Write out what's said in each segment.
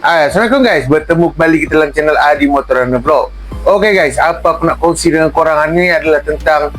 Assalamualaikum guys, bertemu kembali kita dalam channel Adi Motor Runner Vlog. Okay guys, apa aku nak kongsi dengan korang hari ni adalah tentang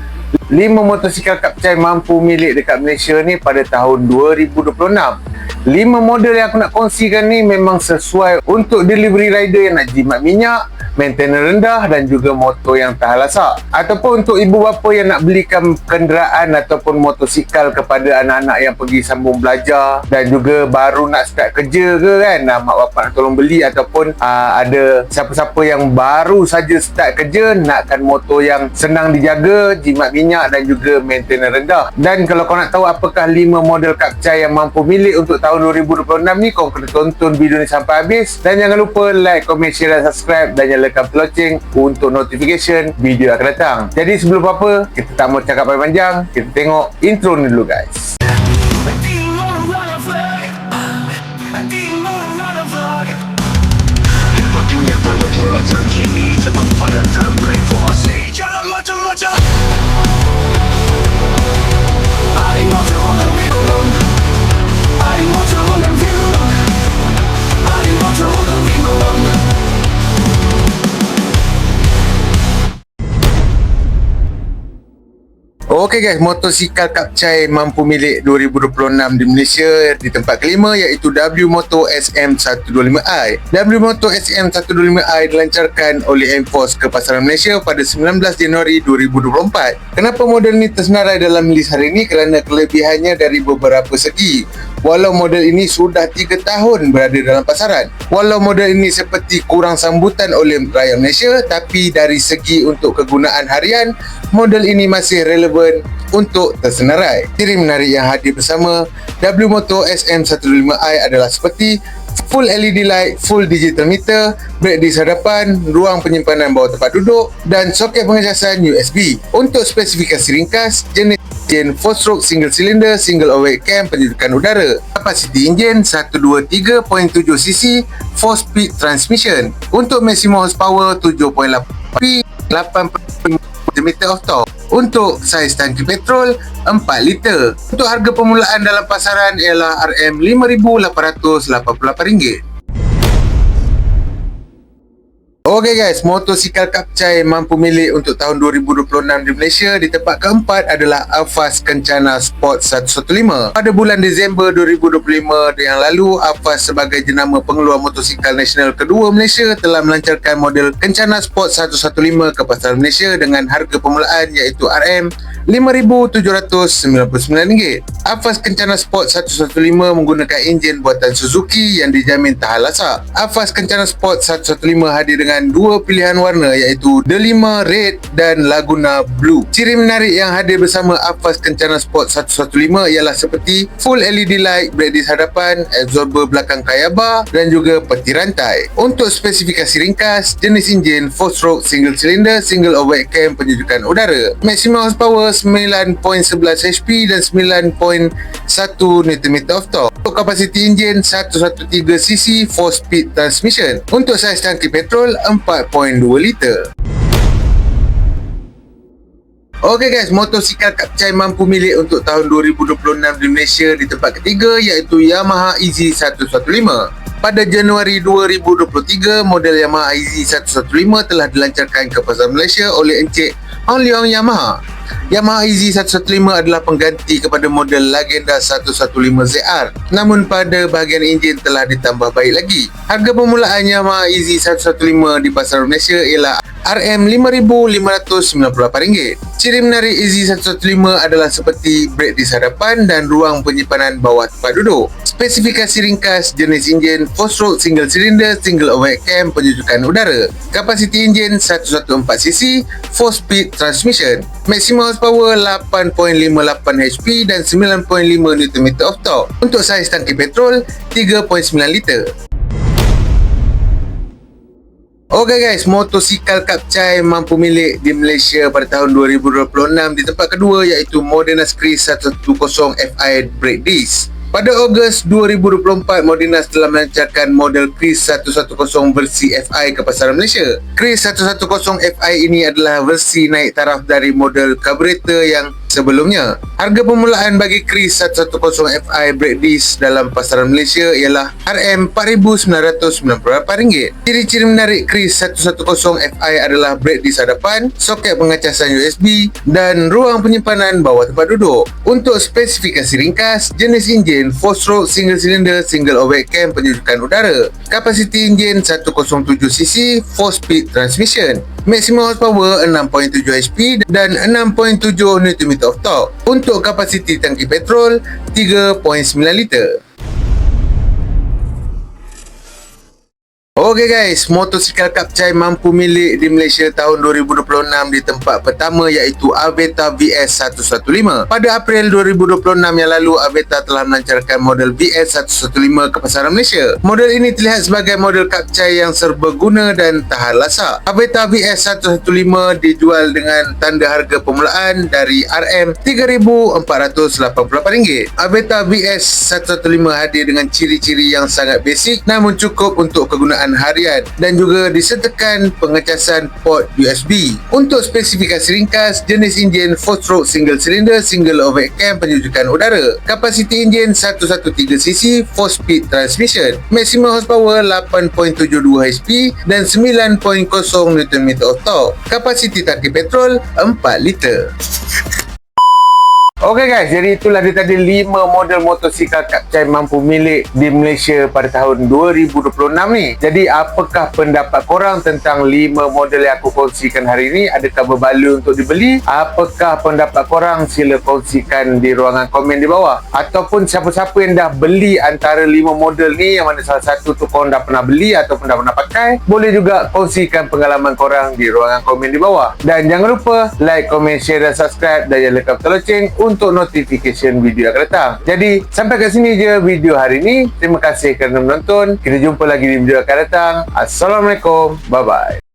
5 motosikal kapcai mampu milik dekat Malaysia ni pada tahun 2026. 5 model yang aku nak kongsikan ni memang sesuai untuk delivery rider yang nak jimat minyak, maintenance rendah dan juga motor yang tahan lasak, ataupun untuk ibu bapa yang nak belikan kenderaan ataupun motosikal kepada anak-anak yang pergi sambung belajar dan juga baru nak start kerja ke kan, mak bapak nak tolong beli, ataupun ada siapa-siapa yang baru saja start kerja nakkan motor yang senang dijaga, jimat minyak dan juga maintenance rendah. Dan kalau kau nak tahu apakah 5 model kapcai yang mampu milik untuk tahun 2026 ni, kau kena tonton video ni sampai habis dan jangan lupa like, comment, share dan subscribe dan nyalakan loceng untuk notification video akan datang. Jadi sebelum apa, kita tak mau cakap panjang, kita tengok intro ni dulu guys. Okey guys, motosikal kapcai mampu milik 2026 di Malaysia di tempat kelima iaitu W-Moto SM125i. W-Moto SM125i dilancarkan oleh M-Force ke pasaran Malaysia pada 19 Januari 2024. Kenapa model ni tersenarai dalam list hari ini? Kerana kelebihannya dari beberapa segi. Walau model ini sudah 3 tahun berada dalam pasaran, walau model ini seperti kurang sambutan oleh rakyat Malaysia, tapi dari segi untuk kegunaan harian, model ini masih relevan untuk tersenarai. Ciri menarik yang hadir bersama W-Moto SM125i adalah seperti full LED light, full digital meter, brake disc hadapan, ruang penyimpanan bawah tempat duduk dan soket pengecasan USB. Untuk spesifikasi ringkas, jenis enjin 4-stroke single cylinder, single overhead cam penyedotan udara. Kapasiti enjin 123.7cc 4-speed transmission. Untuk maximum horsepower 7.8 p, 8.5 meter of torque. Untuk saiz tangki petrol 4 liter. Untuk harga permulaan dalam pasaran ialah RM5,888. Okey guys, motosikal kapcai mampu milik untuk tahun 2026 di Malaysia di tempat keempat adalah Avast Kencana Sport 115. Pada bulan Disember 2025 yang lalu, Avast sebagai jenama pengeluar motosikal nasional kedua Malaysia telah melancarkan model Kencana Sport 115 ke pasaran Malaysia dengan harga permulaan iaitu RM5,799. Avast Kencana Sport 115 menggunakan enjin buatan Suzuki yang dijamin tahan lasak. Avast Kencana Sport 115 hadir dengan 2 pilihan warna iaitu Delima Red dan Laguna Blue. Ciri menarik yang hadir bersama Avast Kencana Sport 115 ialah seperti full LED light, brake disc hadapan, absorber belakang kayaba dan juga peti rantai. Untuk spesifikasi ringkas, jenis enjin 4-stroke single cylinder, single overhead cam penyedotan udara. Maximum horsepower 9.11 HP dan 9.1 Nm of torque. Untuk kapasiti enjin 113cc 4-speed transmission. Untuk saiz tangki petrol 4.2 liter. Okey guys, motosikal kapcai mampu milik untuk tahun 2026 di Malaysia di tempat ketiga iaitu Yamaha EZ115. Pada Januari 2023, model Yamaha EZ115 telah dilancarkan ke pasar Malaysia oleh Encik Hong Leong Yamaha. Yamaha EZ115 adalah pengganti kepada model Lagenda 115ZR, namun pada bahagian enjin telah ditambah baik lagi. Harga permulaan Yamaha EZ115 di pasar Malaysia ialah RM5,598. Ciri menarik EZ115 adalah seperti brake disc hadapan dan ruang penyimpanan bawah tempat duduk. Spesifikasi ringkas, jenis enjin 4-stroke single cylinder, single overhead cam penyedotan udara. Kapasiti enjin 114cc 4-speed transmission. Maximum horsepower 8.58 HP dan 9.5 Nm of torque. Untuk saiz tangki petrol 3.9 liter. Okey guys, motosikal kapcai mampu milik di Malaysia pada tahun 2026 di tempat kedua iaitu Modenas Kris 110 Fi brake disc. Pada Ogos 2024, Modenas telah melancarkan model Kris 110 versi FI ke pasaran Malaysia. Kris 110 FI ini adalah versi naik taraf dari model karburator yang sebelumnya. Harga permulaan bagi Kris 110 Fi brake disc dalam pasaran Malaysia ialah RM4,998. Ciri-ciri menarik Kris 110 Fi adalah brake disc hadapan, soket pengacasan USB dan ruang penyimpanan bawah tempat duduk. Untuk spesifikasi ringkas, jenis enjin 4-stroke single cylinder single overhead cam penyujukan udara. Kapasiti enjin 107cc 4-speed transmission. Maximum horsepower 6.7 HP dan 6.7 Nm of torque. Untuk kapasiti tangki petrol 3.9 liter. Okey guys, motosikal kapcai mampu milik di Malaysia tahun 2026 di tempat pertama iaitu Aveta VS115. Pada April 2026 yang lalu, Aveta telah melancarkan model VS115 ke pasaran Malaysia. Model ini terlihat sebagai model kapcai yang serbaguna dan tahan lasak. Aveta VS115 dijual dengan tanda harga permulaan dari RM3,488. Aveta VS115 hadir dengan ciri-ciri yang sangat basic namun cukup untuk kegunaan harian dan juga disertakan pengecasan port USB. Untuk spesifikasi ringkas, jenis enjin 4-stroke single cylinder single overhead cam penyujukan udara. Kapasiti enjin 113cc 4-speed transmission. Maximum horsepower 8.72 HP dan 9.0 Nm of torque. Kapasiti tangki petrol 4 liter. Okey guys, jadi itulah dia tadi 5 model motosikal kapcai mampu milik di Malaysia pada tahun 2026 ni. Jadi apakah pendapat korang tentang 5 model yang aku kongsikan hari ini? Adakah berbaloi untuk dibeli? Apakah pendapat korang? Sila kongsikan di ruangan komen di bawah. Ataupun siapa-siapa yang dah beli antara 5 model ni, yang mana salah satu tu korang dah pernah beli ataupun dah pernah pakai, boleh juga kongsikan pengalaman korang di ruangan komen di bawah. Dan jangan lupa like, komen, share dan subscribe dan jangan lupa tekan loceng untuk notification video akan datang. Jadi sampai kat sini je video hari ini. Terima kasih kerana menonton. Kita jumpa lagi di video akan datang. Assalamualaikum. Bye bye.